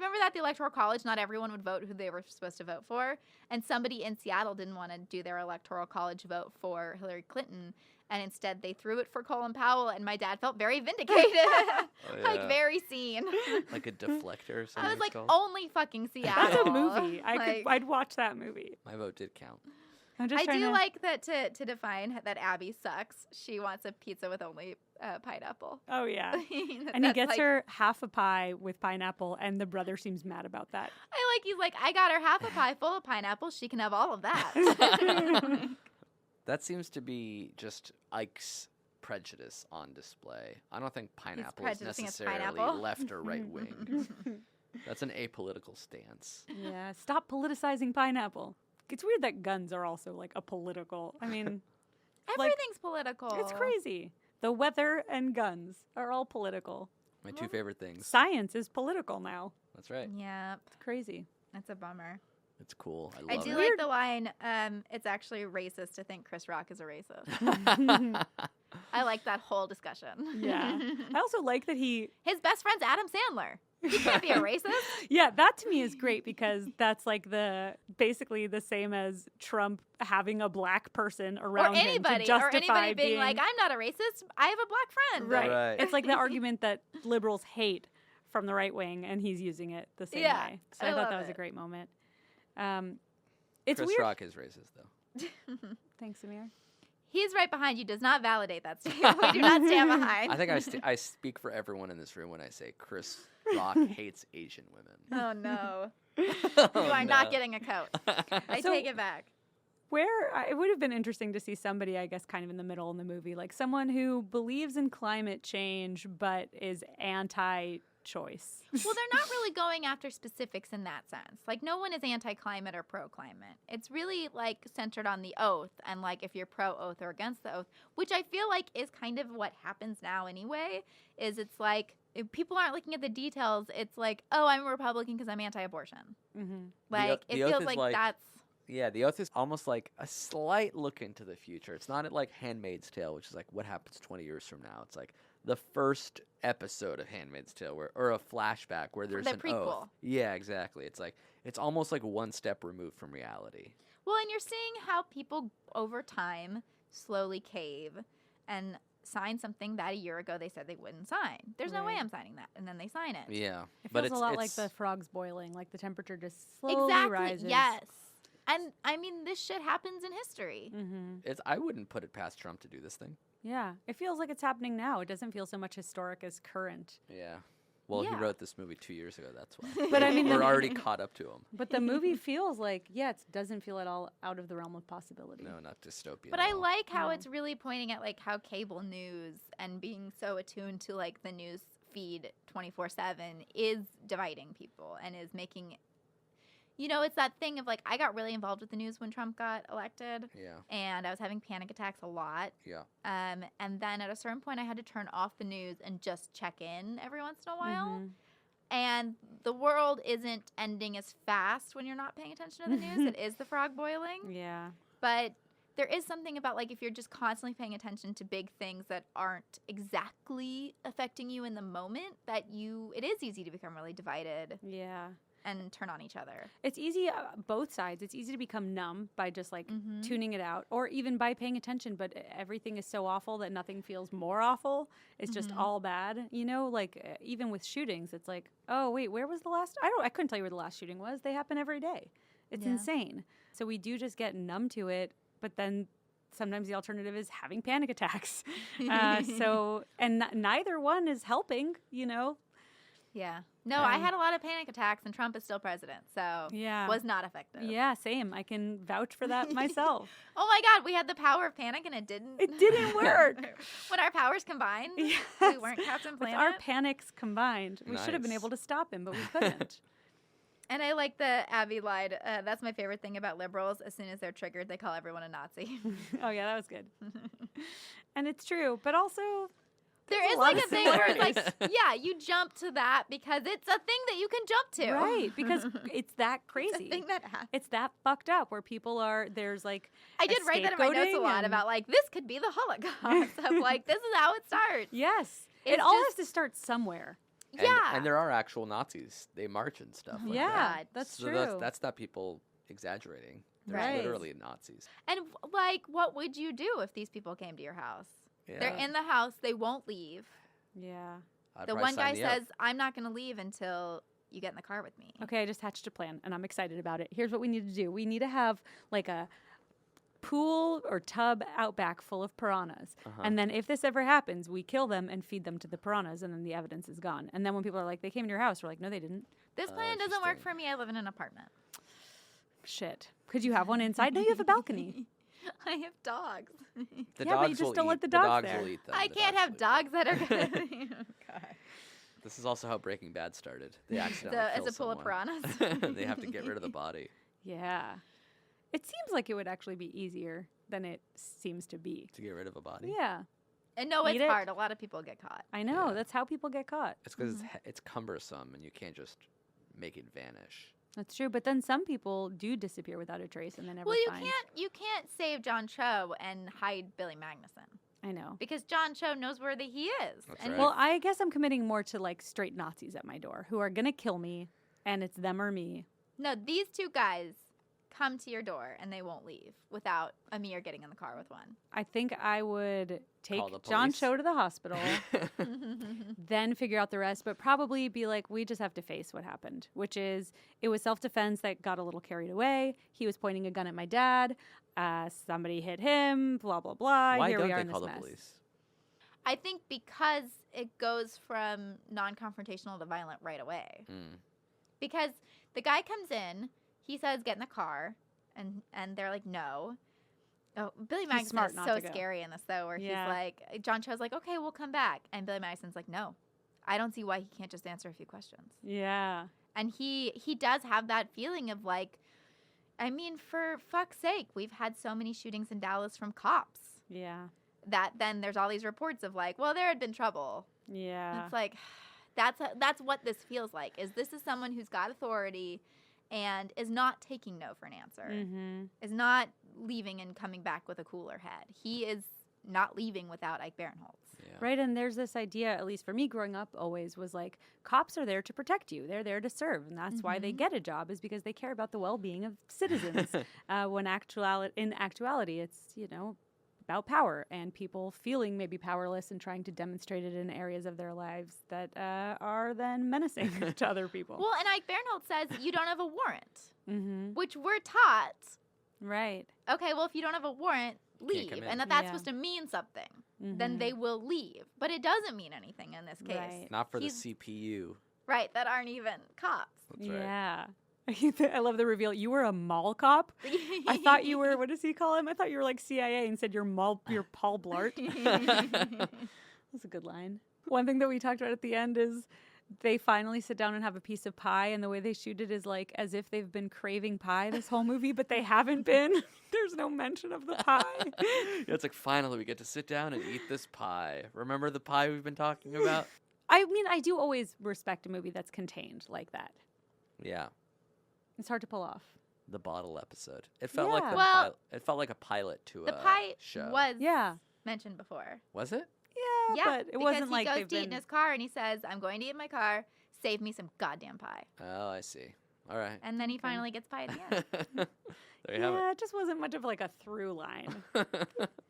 remember that the Electoral College, not everyone would vote who they were supposed to vote for? And somebody in Seattle didn't want to do their Electoral College vote for Hillary Clinton. And instead they threw it for Colin Powell. And my dad felt very vindicated. Like, yeah. very seen. Like a deflector or something? I was it's like, called? only fucking Seattle. That's a movie. Like, I'd watch that movie. My vote did count. I'm just I trying do to, like that to define that Abby sucks. She wants a pizza with only pineapple. Oh, yeah. And he That's gets like- her half a pie with pineapple, and the brother seems mad about that. He's like, I got her half a pie full of pineapple. She can have all of that. That seems to be just Ike's prejudice on display. I don't think pineapple is prejudicing against necessarily pineapple. left or right wing. That's an apolitical stance. Yeah, stop politicizing pineapple. It's weird that guns are also like a political. I mean, Everything's political. it's crazy. The weather and guns are all political. My two favorite things. Science is political now. That's right. Yep. It's crazy. That's a bummer. It's cool. I I love do it. like the line, it's actually racist to think Chris Rock is a racist. I like that whole discussion. Yeah. I also like that His best friend's Adam Sandler. He can't be a racist. yeah, that to me is great because that's like basically the same as Trump having a black person around him to justify being like, I'm not a racist. I have a black friend. right. Right. It's like the argument that liberals hate from the right wing, and he's using it the same Yeah, way. So I I thought love that was a it. great moment. It's Chris weird. Rock is racist, though. Thanks, Amir. He's right behind you. Does not validate that statement. We do not stand behind. I think I speak for everyone in this room when I say Chris Rock hates Asian women. Oh, no. Oh, You are not no. getting a coat. I So- take it back. It would have been interesting to see somebody, I guess, kind of in the middle in the movie, like someone who believes in climate change but is anti choice. Well, they're not really going after specifics in that sense. Like, no one is anti-climate or pro-climate. It's really, like, centered on the oath and, like, if you're pro-oath or against the oath, which I feel like is kind of what happens now anyway, is it's like, if people aren't looking at the details, it's like, oh, I'm a Republican because I'm anti-abortion. Mm-hmm. Like, The it oath feels is like like- that's... Yeah, the oath is almost like a slight look into the future. It's not like Handmaid's Tale, which is like what happens 20 years from now. It's like the first episode of Handmaid's Tale, or a flashback where there's The an prequel. oath. Yeah, exactly. It's like it's almost like one step removed from reality. Well, and you're seeing how people over time slowly cave and sign something that a year ago they said they wouldn't sign. There's no way Right. I'm signing that. And then they sign it. Yeah, It but feels it's a lot like it's- the frogs boiling, like the temperature just slowly Exactly. rises. Yes. And I mean, this shit happens in history. Mm-hmm. It's I wouldn't put it past Trump to do this thing. Yeah, it feels like it's happening now. It doesn't feel so much historic as current. Yeah. Well, he Yeah. wrote this movie 2 years ago. That's why. But I mean, we're the- already caught up to him. But the movie feels like, yeah, it doesn't feel at all out of the realm of possibility. No, not dystopian. But at I all. like how No. it's really pointing at like how cable news and being so attuned to like the news feed 24/7 is dividing people and is making, you know, it's that thing of like, I got really involved with the news when Trump got elected Yeah, and I was having panic attacks a lot. yeah. And then at a certain point I had to turn off the news and just check in every once in a while. Mhm. And the world isn't ending as fast when you're not paying attention to the news. It is the frog boiling. Yeah. But there is something about like if you're just constantly paying attention to big things that aren't exactly affecting you in the moment, that it is easy to become really divided Yeah. and turn on each other. It's easy, both sides. It's easy to become numb by just like Mhm. tuning it out or even by paying attention, but everything is so awful that nothing feels more awful. It's just Mhm. all bad. You know, like even with shootings, it's like, oh, wait, where was the last? I couldn't tell you where the last shooting was. They happen every day. It's Yeah. insane. So we do just get numb to it, but then sometimes the alternative is having panic attacks. And neither one is helping, you know? Yeah. No, I Um, had a lot of panic attacks and Trump is still president. So Yeah. was not effective. Yeah, same. I can vouch for that myself. Oh my God, we had the power of panic and it didn't. It didn't work. When our powers combined, we Yes. weren't Captain With Planet. our panics combined, we should have been Nice. able to stop him, but we couldn't. And I like the Abby lied. That's my favorite thing about liberals. As soon as they're triggered, they call everyone a Nazi. Oh yeah, that was good. And it's true, but also There There's is a lot like of a thing where it's like, similarities. yeah, you jump to that because it's a thing that you can jump to. right, because it's that It's crazy. a thing that happens. It's that fucked up where people are. There's like I did write that in my notes a scapegoating lot and- about like this could be the Holocaust of like this is how it starts. yes, it It's all just- has to start somewhere. Yeah. And there are actual Nazis. They march and stuff. Like Yeah, that. God. that's So true. that's not people exaggerating. There's Right. literally Nazis. And like, what would you do if these people came to your house? Yeah. They're in the house. They won't leave. Yeah. I'd The probably one sign guy the oath. says, "I'm not going to leave until you get in the car with me." Okay, I just hatched a plan and I'm excited about it. Here's what we need to do. We need to have like a pool or tub out back full of piranhas. Uh-huh. And then if this ever happens, we kill them and feed them to the piranhas and then the evidence is gone. And then when people are like, they came to your house, we're like, no, they didn't. This plan doesn't work interesting. for me. I live in an apartment. Shit. Could you have one inside? No, you have a balcony. I have dogs. The Yeah, but dogs you just will don't let eat- the dogs will there. eat them. I The can't will have eat them. dogs that are good. God. This is also how Breaking Bad started. They accidentally As kill a pool of someone. piranhas. They have to get rid of the body. Yeah. It seems like it would actually be easier than it seems to be. To get rid of a body. Yeah. And no, Eat it's it. hard. A lot of people get caught. I know. Yeah. That's how people get caught. It's because Mm-hmm. it's cumbersome and you can't just make it vanish. That's true. But then some people do disappear without a trace and then never Well, find. you can't save John Cho and hide Billy Magnuson I know. because John Cho knows where he is. That's and right. Well, I guess I'm committing more to like straight Nazis at my door who are going to kill me and it's them or me. no, these two guys come to your door and they won't leave without Amir getting in the car with one. I think I would take Call the John police. Cho to the hospital, then figure out the rest, but probably be like, we just have to face what happened, which is it was self-defense that got a little carried away. He was pointing a gun at my dad. Somebody hit him, blah, blah, blah. Why Here don't we are they in this call the mess. police? I think because it goes from non-confrontational to violent right away. Mm. Because the guy comes in, he says, "Get in the car," and they're like, "No." Oh, Billy He's smart Madison is not so to go. scary in this though, where Yeah. he's like, John Cho's like, "Okay, we'll come back," and Billy Madison's like, "No, I don't see why he can't just answer a few questions. Yeah. And he does have that feeling of like, I mean, for fuck's sake, we've had so many shootings in Dallas from cops. Yeah. That then there's all these reports of like, well, there had been trouble. Yeah. It's like, that's what this feels like. Is this is someone who's got authority and is not taking no for an answer. Mm-hmm. Is not leaving and coming back with a cooler head. He is not leaving without Ike Barinholtz. Yeah. Right, and there's this idea, at least for me growing up, always was like, cops are there to protect you. They're there to serve, and that's why they get a job, is because they care about the well-being of citizens. When in actuality, it's, you know, about power and people feeling maybe powerless and trying to demonstrate it in areas of their lives that are then menacing to other people. Well, and Ike Barinholtz says you don't have a warrant, Mm-hmm. which we're taught. Right. Okay, well, if you don't have a warrant, leave, come in. and that's Yeah. supposed to mean something. Mm-hmm. Then they will leave, but it doesn't mean anything in this case. Right. Not for He's- the CPU. Right, that aren't even cops. That's right. Yeah. I love the reveal. You were a mall cop? I thought you were, what does he call him? I thought you were like CIA and said you're Paul Blart. That's a good line. One thing that we talked about at the end is they finally sit down and have a piece of pie, and the way they shoot it is like as if they've been craving pie this whole movie, but they haven't been. There's no mention of the pie. Yeah, it's like finally we get to sit down and eat this pie. Remember the pie we've been talking about? I mean, I do always respect a movie that's contained like that. Yeah, It's hard to pull off. the bottle episode. It felt like Yeah. the Well, it felt like a pilot to The a pie show. was Yeah. mentioned before. Was it? Yeah, Yeah, but it wasn't like because he they've goes to eat been... in his car and he says, "I'm going to eat in my car. Save me some goddamn pie." Oh, I see. All right. And then he finally gets pie at the end. There you have Yeah, it just wasn't much of like a through line. it.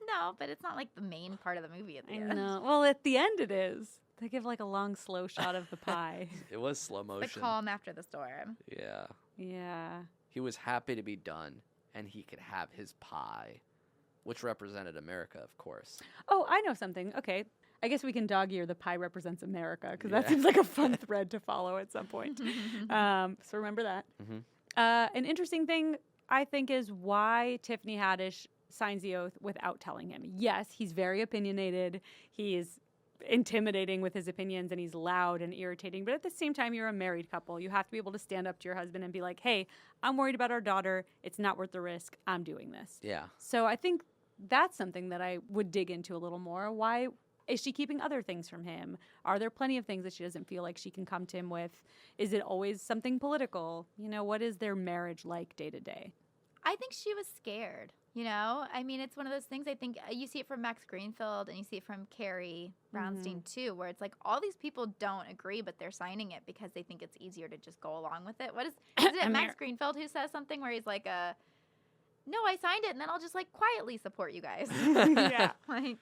No, but it's not like the main part of the movie at the I end. know. Well, at the end it is. They give like a long, slow shot of the pie. It was slow The motion. calm after the storm. Yeah. Yeah. He was happy to be done, and he could have his pie, which represented America, of course. Oh, I know something. Okay. I guess we can dog ear the pie represents America because that Yeah. seems like a fun thread to follow at some point. So remember that. Mhm. An interesting thing, I think, is why Tiffany Haddish signs the oath without telling him. Yes, he's very opinionated. He is intimidating with his opinions and he's loud and irritating. But at the same time, you're a married couple. You have to be able to stand up to your husband and be like, hey, I'm worried about our daughter. It's not worth the risk. I'm doing this. Yeah. So I think that's something that I would dig into a little more. Why is she keeping other things from him? Are there plenty of things that she doesn't feel like she can come to him with? Is it always something political? You know, what is their marriage like day to day? I think she was scared. You know, I mean, it's one of those things. I think you see it from Max Greenfield and you see it from Carrie Brownstein too, where it's like all these people don't agree, but they're signing it because they think it's easier to just go along with it. Is it Amir- Max Greenfield who says something where he's like, "No, I signed it, and then I'll just like quietly support you guys." Yeah. Like,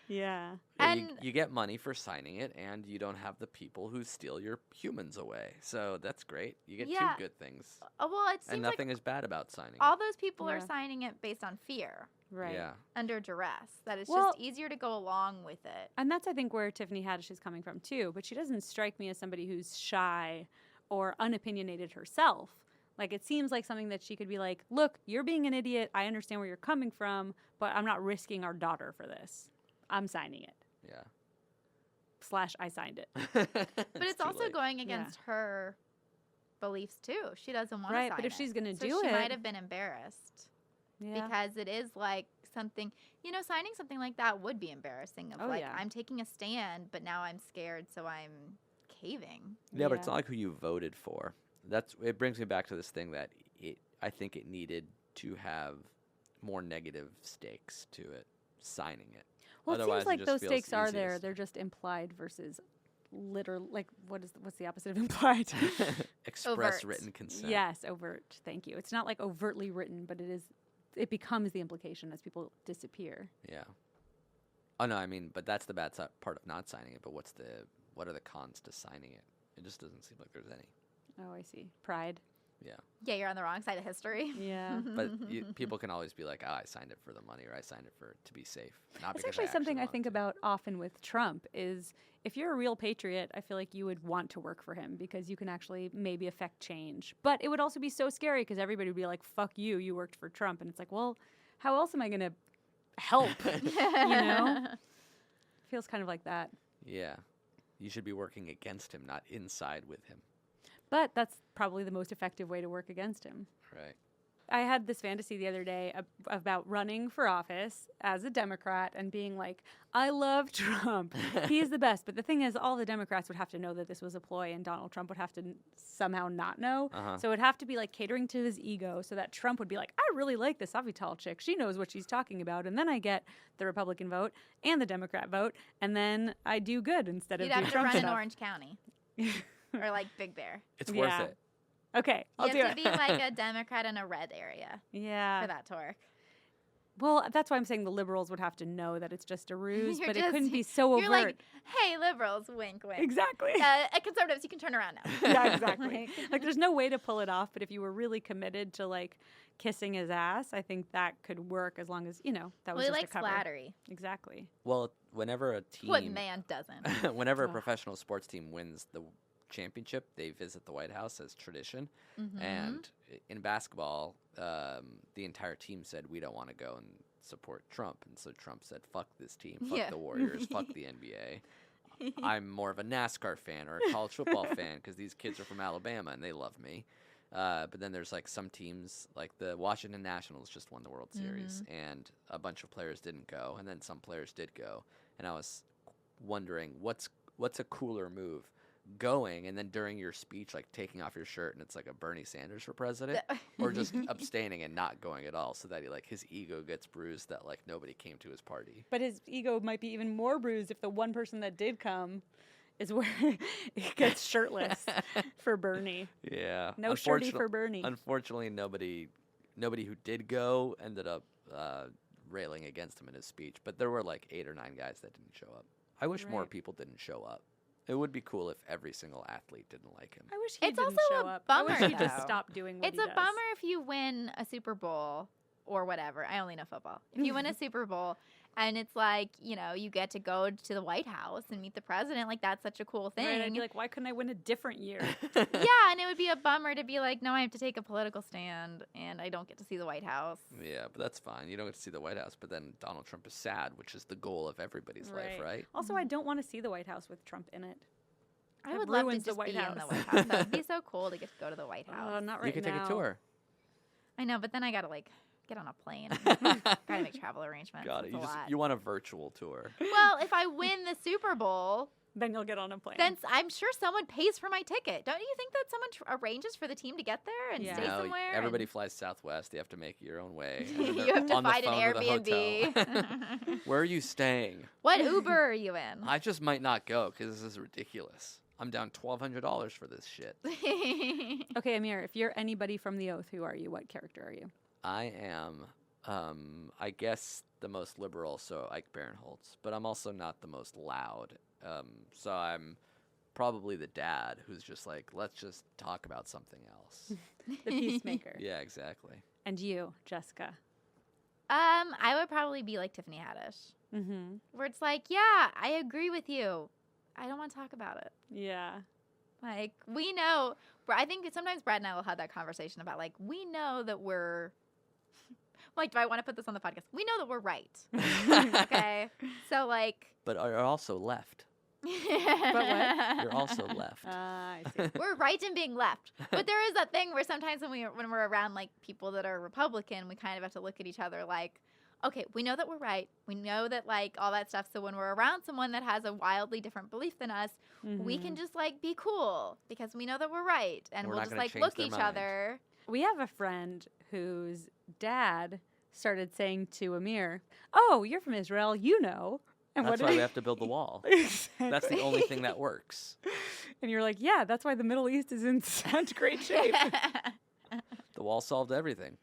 Yeah. Yeah, And- you get money for signing it, and you don't have the people who steal your humans away. So that's great. You get Yeah. two good things. well, it seems And like nothing is bad about signing all it. those people are Yeah. signing it based on fear, Right. Yeah. under duress. That it's Well- just easier to go along with it. And that's, I think, where Tiffany Haddish is coming from, too. But she doesn't strike me as somebody who's shy or unopinionated herself. Like, it seems like something that she could be like, look, you're being an idiot. I understand where you're coming from, but I'm not risking our daughter for this. I'm signing it. Yeah. / I signed it. But it's also going against her beliefs too. She doesn't want to Right, sign but if it. she's gonna So do she it- might have been embarrassed Yeah. because it is like something, you know, signing something like that would be embarrassing. Of Oh, like, yeah. I'm taking a stand, but now I'm scared, so I'm caving. Yeah, but it's not like who you voted for. It brings me back to this thing that I think it needed to have more negative stakes to it, signing it. Well, it Otherwise, seems like just those feels stakes are there. easiest. They're just implied versus literal. Like, what's the opposite of implied? Express Overt. written consent. Yes, overt. Thank you. It's not like overtly written, but it becomes the implication as people disappear. Yeah. Oh no, I mean, but that's the bad part of not signing it. But what are the cons to signing it? It just doesn't seem like there's any. Oh, I see. Pride. Yeah. Yeah, you're on the wrong side of history. Yeah. But people can always be like, I signed it for the money, or I signed it to be safe. Not That's because actually something I wanted think to. about often with Trump is if you're a real patriot, I feel like you would want to work for him because you can actually maybe affect change. But it would also be so scary because everybody would be like, fuck you, you worked for Trump. And it's like, well, how else am I going to help? You know? Feels kind of like that. Yeah. You should be working against him, not inside with him. But that's probably the most effective way to work against him. Right. I had this fantasy the other day about running for office as a Democrat and being like, I love Trump. He is the best. But the thing is, all the Democrats would have to know that this was a ploy, and Donald Trump would have to somehow not know. So it would have to be like catering to his ego so that Trump would be like, I really like this Avital chick. She knows what she's talking about. And then I get the Republican vote and the Democrat vote. And then I do good instead of You'd do have to Trump run in stuff. Orange County. Or like Big Bear. It's worth Yeah. it. Okay, I'll You do have it. to be like a Democrat in a red area Yeah. for that to work. Well, that's why I'm saying the liberals would have to know that it's just a ruse, You're but it just- couldn't be so overt. You're like, hey, liberals, wink, wink. Exactly. Conservatives, you can turn around now. Yeah, exactly. Like, there's no way to pull it off, but if you were really committed to, like, kissing his ass, I think that could work as long as, that was Well, he just likes a cover. flattery. Exactly. Well, whenever a team, What man doesn't? whenever a Ugh. professional sports team wins the championship, they visit the White House as tradition. Mhm. And in basketball, the entire team said, we don't want to go and support Trump. And so Trump said, fuck this team, fuck Yeah. the Warriors, fuck the NBA. I'm more of a NASCAR fan or a college football fan because these kids are from Alabama and they love me. But then there's like some teams, like the Washington Nationals just won the World Series, and a bunch of players didn't go, and then some players did go. And I was wondering, what's a cooler move? Going and then during your speech, like taking off your shirt and it's like a Bernie Sanders for president, or just abstaining and not going at all, so that his ego gets bruised that like nobody came to his party. But his ego might be even more bruised if the one person that did come is where he gets shirtless for Bernie. Yeah, No shirty for Bernie. Unfortunately, nobody who did go ended up railing against him in his speech. But there were like 8 or 9 guys that didn't show up. I wish more Right. people didn't show up. It would be cool if every single athlete didn't like him. I wish he It's didn't also show a up. I bummer, wish he just though. stopped doing what It's he a does. bummer if you win a Super Bowl or whatever. I only know football. If you win a Super Bowl and it's like, you get to go to the White House and meet the president, like that's such a cool thing. Right, I'd be like, why couldn't I win a different year? Yeah, and it would be a bummer to be like, no, I have to take a political stand and I don't get to see the White House. Yeah, but that's fine. You don't get to see the White House, but then Donald Trump is sad, which is the goal of everybody's life, right? Also, I don't want to see the White House with Trump in it. I It would love to ruins the just White be in House. the White House. That would be so cool to get to go to the White House. Not right You could now. take a tour. I know, but then I gotta get on a plane. Gotta make travel arrangements. Got it. It's a lot. You want a virtual tour. Well, if I win the Super Bowl, Then you'll get on a plane. then I'm sure someone pays for my ticket. Don't you think that someone arranges for the team to get there and Yeah. stay No, somewhere? everybody and- flies Southwest. You have to make it your own way. and then You they're have to on the find an phone with a Airbnb. hotel. Where are you staying? What Uber are you in? I just might not go because this is ridiculous. I'm down $1,200 for this shit. Okay, Amir, if you're anybody from The Oath, who are you? What character are you? I am, I guess, the most liberal, so Ike Barinholtz, but I'm also not the most loud. So I'm probably the dad who's just like, let's just talk about something else. The peacemaker. Yeah, exactly. And you, Jessica. I would probably be like Tiffany Haddish, Mm-hmm. where it's like, yeah, I agree with you. I don't want to talk about it. Yeah. Like, we know, I think sometimes Brad and I will have that conversation about, like, we know that we're, like, do I want to put this on the podcast? We know that we're right. Okay? So, like. But you're also left. But what? You're also left. I see. We're right in being left. But there is that thing where sometimes when we're around, like, people that are Republican, we kind of have to look at each other like, okay, we know that we're right. We know that, like, all that stuff. So when we're around someone that has a wildly different belief than us, we can just, like, be cool because we know that we're right. And We're we'll not just, gonna like, change look their each mind. other. We have a friend whose dad started saying to Amir, "Oh, you're from Israel, you know." And That's what why did we have to build the wall. Exactly. That's the only thing that works. And you're like, yeah, that's why the Middle East is in such great shape. The wall solved everything.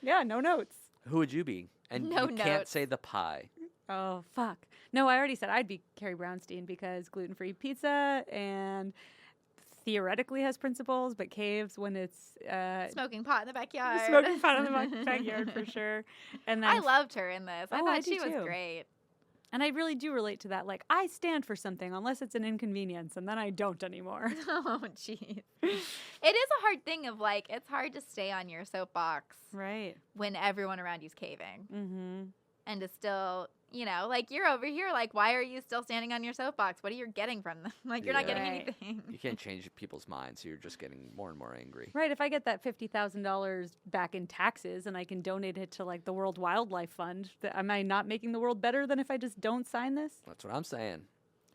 Yeah, no notes. Who would you be? And No you can't notes. say the pie. Oh, fuck. No, I already said I'd be Carrie Brownstein because gluten-free pizza and theoretically has principles, but caves when it's Smoking pot in the backyard. smoking pot in the backyard for sure. And then I loved her in this. I Oh, thought I do she was too. great. And I really do relate to that. Like, I stand for something unless it's an inconvenience, and then I don't anymore. Oh, jeez. It is a hard thing of, like, it's hard to stay on your soapbox Right. when everyone around you's caving Mm-hmm. and to still You know, like, you're over here, like, why are you still standing on your soapbox? What are you getting from them? Like, you're not getting Right. anything. You can't change people's minds, so you're just getting more and more angry. Right. If I get that $50,000 back in taxes and I can donate it to like the World Wildlife Fund, am I not making the world better than if I just don't sign this? That's what I'm saying.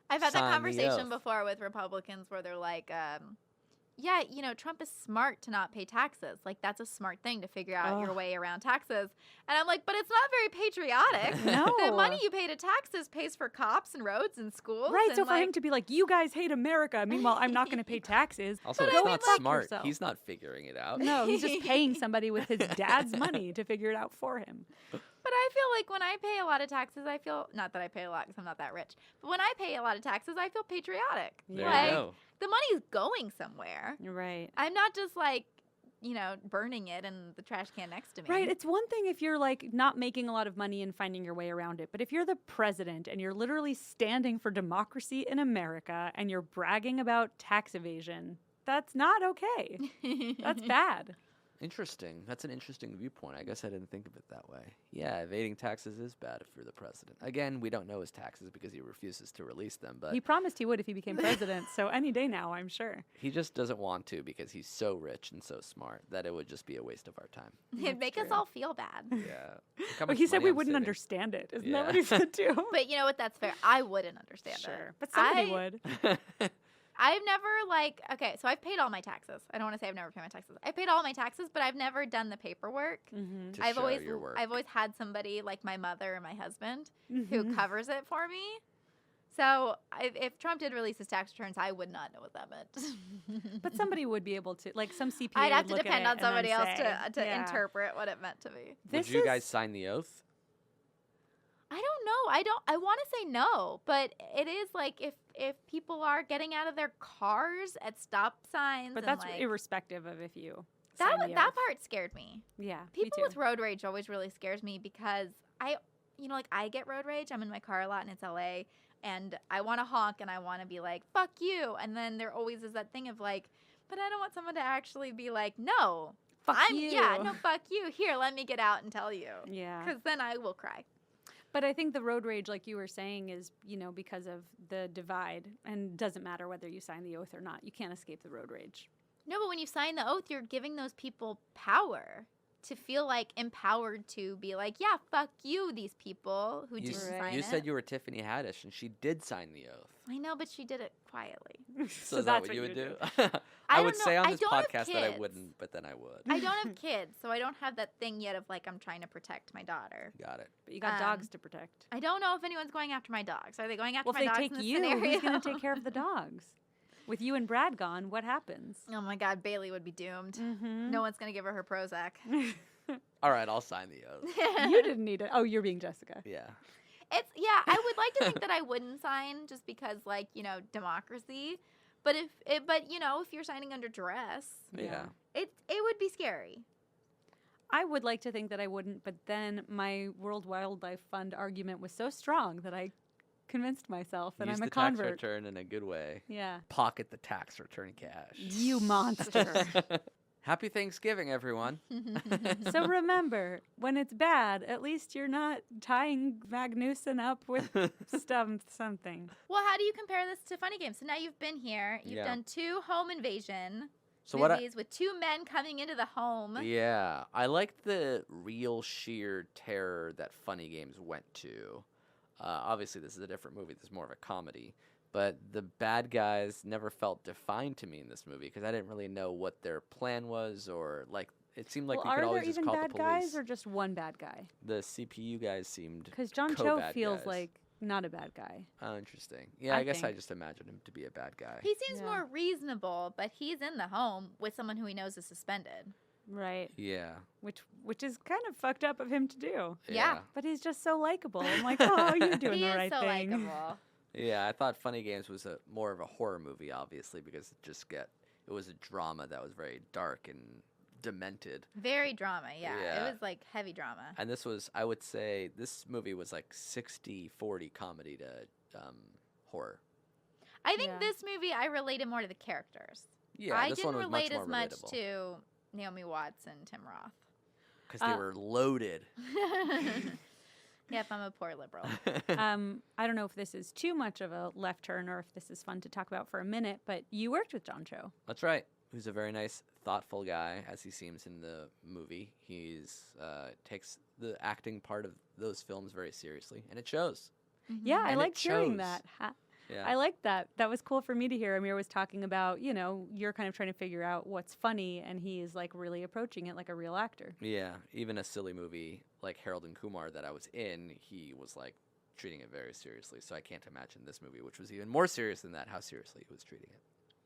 I've had Sign that the conversation oath. before with Republicans where they're like, yeah, you know, Trump is smart to not pay taxes. Like, that's a smart thing to figure out your Ugh. way around taxes. And I'm like, but it's not very patriotic. No. The money you pay to taxes pays for cops and roads and schools. Right. And So for like, him to be like, you guys hate America. Meanwhile, I'm not going to pay taxes. Also, But it's I mean, not like- smart. yourself. He's not figuring it out. No, he's just paying somebody with his dad's money to figure it out for him. But I feel like when I pay a lot of taxes, I feel, not that I pay a lot because I'm not that rich, but when I pay a lot of taxes, I feel patriotic. There Like, you go. the money's going somewhere. You're right. I'm not just like, you know, burning it in the trash can next to me. Right. It's one thing if you're like not making a lot of money and finding your way around it. But if you're the president and you're literally standing for democracy in America and you're bragging about tax evasion, that's not okay. That's bad. Interesting. That's an interesting viewpoint. I guess I didn't think of it that way. Yeah, evading taxes is bad if you're the president. Again, we don't know his taxes because he refuses to release them, but He promised he would if he became president. So any day now, I'm sure. he just doesn't want to because he's so rich and so smart that it would just be a waste of our time. It'd make us true. all feel bad. Yeah. Look how But much he said money we I'm wouldn't saving. understand it. Isn't Yeah. that what he said too? But you know what? That's fair. I wouldn't understand it. Sure. But somebody would. I've never okay, so I've paid all my taxes. I don't want to say I've never paid my taxes. I paid all my taxes, but I've never done the paperwork. Mm-hmm. To I've show always your work. I've always had somebody like my mother or my husband Mm-hmm. who covers it for me. So if Trump did release his tax returns, I would not know what that meant. But somebody would be able to, like some CPA. I'd have would to look at depend it on and then somebody else say, to yeah. interpret what it meant to me. This Would you is- guys sign the oath? I don't know. I want to say no, but it is like if people are getting out of their cars at stop signs, But and that's like, irrespective of if you. that sign the that oath. part scared me. Yeah. People me with too. road rage always really scares me because I get road rage. I'm in my car a lot and it's LA and I want to honk and I want to be like, fuck you. And then there always is that thing of like, but I don't want someone to actually be like, no, Fuck yeah, you. no, fuck you. Here, let me get out and tell you. Yeah. Because then I will cry. But I think the road rage, like you were saying, is, because of the divide and doesn't matter whether you sign the oath or not. You can't escape the road rage. No, but when you sign the oath, you're giving those people power to feel like empowered to be like, yeah, fuck you, these people who You, didn't s- sign you it. said you were Tiffany Haddish, and she did sign the oath. I know, but she did it quietly. So is that what you would do? I I don't would know. say on I this don't have podcast that I kids. wouldn't, but then I would. I don't have kids, so I don't have that thing yet of like I'm trying to protect my daughter. Got it. But you got Um, dogs to protect. I don't know if anyone's going after my dogs. Are they going after Well, my if dogs they in take this you, scenario? who's going to take care of the dogs? With you and Brad gone, what happens? Oh my God, Bailey would be doomed. Mm-hmm. No one's gonna give her Prozac. All right, I'll sign the oath. You didn't need it. Oh, you're being Jessica. Yeah. I would like to think that I wouldn't sign just because like democracy, but if you're signing under duress, Yeah. it would be scary. I would like to think that I wouldn't, but then my World Wildlife Fund argument was so strong that I convinced myself that Use I'm a the tax convert. return in a good way. Yeah. Pocket the tax return cash. You monster. Happy Thanksgiving, everyone. So remember, when it's bad, at least you're not tying Magnuson up with something. Well, how do you compare this to Funny Games? So now you've been here. You've Yeah. done 2 home invasion So what? movies with 2 men coming into the home. Yeah, I liked the real sheer terror that Funny Games went to. Obviously, this is a different movie. This is more of a comedy. But the bad guys never felt defined to me in this movie because I didn't really know what their plan was or, like, it seemed like Well, we could are there always just even call bad the police. guys or just one bad guy? The CPU guys seemed Because John Cho co-bad feels guys. like not a bad guy. Oh, interesting. Yeah, I I guess I think. just imagined him to be a bad guy. He seems Yeah. more reasonable, but he's in the home with someone who he knows is suspended. Right. Yeah. Which is kind of fucked up of him to do. Yeah. But he's just so likable. I'm like, oh, you're doing He the is right so thing. likable. Yeah, I thought Funny Games was more of a horror movie, obviously, because it was a drama that was very dark and demented. Very drama, yeah. Yeah. It was like heavy drama. And this was, I would say, this movie was like 60-40 comedy to horror. I think Yeah. this movie I related more to the characters. Yeah, I this didn't one was relate much more as much relatable to Naomi Watts and Tim Roth. because they were loaded. Yep, I'm a poor liberal. I don't know if this is too much of a left turn or if this is fun to talk about for a minute, but you worked with John Cho. That's right. Who's a very nice, thoughtful guy, as he seems in the movie. He's takes the acting part of those films very seriously, and it shows. Yeah, I And liked it hearing shows. that. Yeah. I liked that. That was cool for me to hear. Amir was talking about, you're kind of trying to figure out what's funny, and he is like really approaching it like a real actor. Yeah, even a silly movie like Harold and Kumar that I was in, he was like treating it very seriously. So I can't imagine this movie, which was even more serious than that, how seriously he was treating it.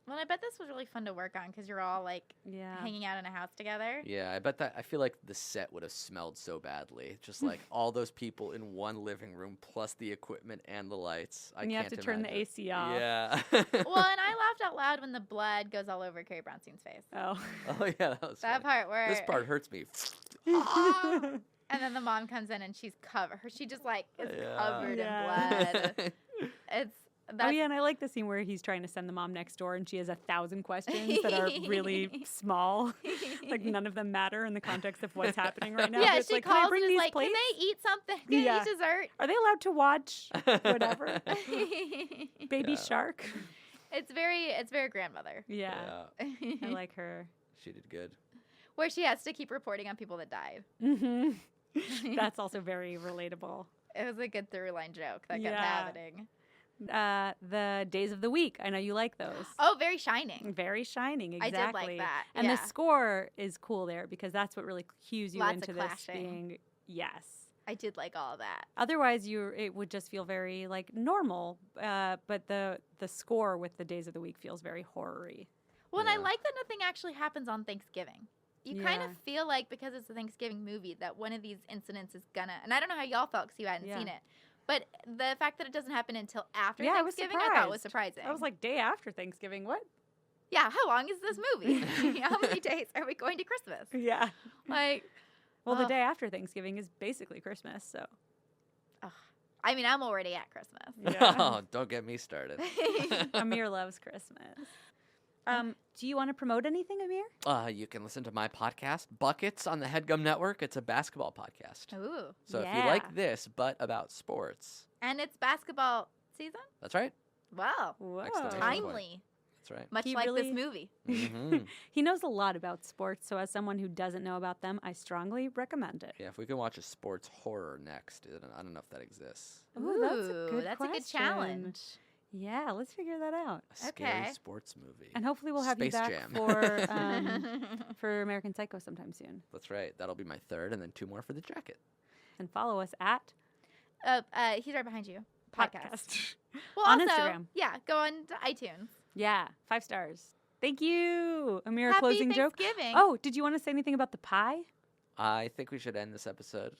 Well, I bet this was really fun to work on because you're all like Yeah. hanging out in a house together. Yeah, I bet that. I feel like the set would have smelled so badly. Just like all those people in one living room, plus the equipment and the lights. And you have to turn the AC off. Yeah. Well, and I laughed out loud when the blood goes all over Carrie Brownstein's face. Oh. Oh yeah, that was That funny. part where This part hurts me. and then the mom comes in and she's covered. She just like is Yeah. covered Yeah. in blood. It's Oh, that's yeah, and I like the scene where he's trying to send the mom next door, and she has 1,000 questions that are really small. Like, none of them matter in the context of what's happening right now. yeah. But it's She like, can I calls bring and is these like, plates? "Can they eat something? Can Yeah. they eat dessert?" Are they allowed to watch whatever? Baby Yeah. shark? It's very grandmother. Yeah. I like her. She did good. Where she has to keep reporting on people that died. Hmm That's also very relatable. It was a good through line joke that kept Yeah. happening. The days of the week. I know you like those. Oh, very shining. Very shining, I exactly. did like that. And yeah. the score is cool there because that's what really cues you Lots into of this clashing. being yes. I did like all of that. Otherwise, it would just feel very like normal. But the score with the days of the week feels very horror-y. Well, and I Yeah. like that nothing actually happens on Thanksgiving. You kind Yeah. of feel like because it's a Thanksgiving movie that one of these incidents is gonna. And I don't know how y'all felt because you hadn't Yeah. seen it, but the fact that it doesn't happen until after Yeah, I was Thanksgiving, I thought was surprising. I was like, day after Thanksgiving, what? yeah, how long is this movie? How many days are we going to Christmas? Yeah. Like, Well, the Ugh. day after Thanksgiving is basically Christmas, so. I mean, I'm already at Christmas. Yeah. Oh, don't get me started. Amir loves Christmas. Do you want to promote anything, Amir? You can listen to my podcast, Buckets, on the HeadGum Network. It's a basketball podcast. Ooh, So if Yeah. you like this, but about sports, and it's basketball season. that's right. Wow, Whoa. Excellent. Time. timely, That's right. much He like really- this movie. hmm He knows a lot about sports, so as someone who doesn't know about them, I strongly recommend it. Yeah, if we can watch a sports horror next, I don't know if that exists. Ooh, that's a good that's a good question. challenge. Yeah, let's figure that out. A scary Okay. sports movie. And hopefully we'll have you Space back Jam. for American Psycho sometime soon. That's right. That'll be my third, and then 2 more for the jacket. And follow us at He's right behind you. Podcast. Well, On also, Instagram. yeah, go on to iTunes. Yeah, 5 stars. Thank you. Amir, a Happy closing joke. Thanksgiving. Oh, did you want to say anything about the pie? I think we should end this episode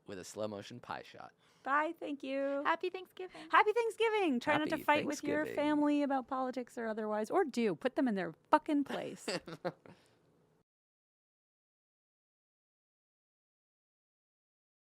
with a slow motion pie shot. Bye, thank you. Happy Thanksgiving. Happy Thanksgiving. Try not to Happy fight with your Thanksgiving. family about politics or otherwise, or do. Put them in their fucking place.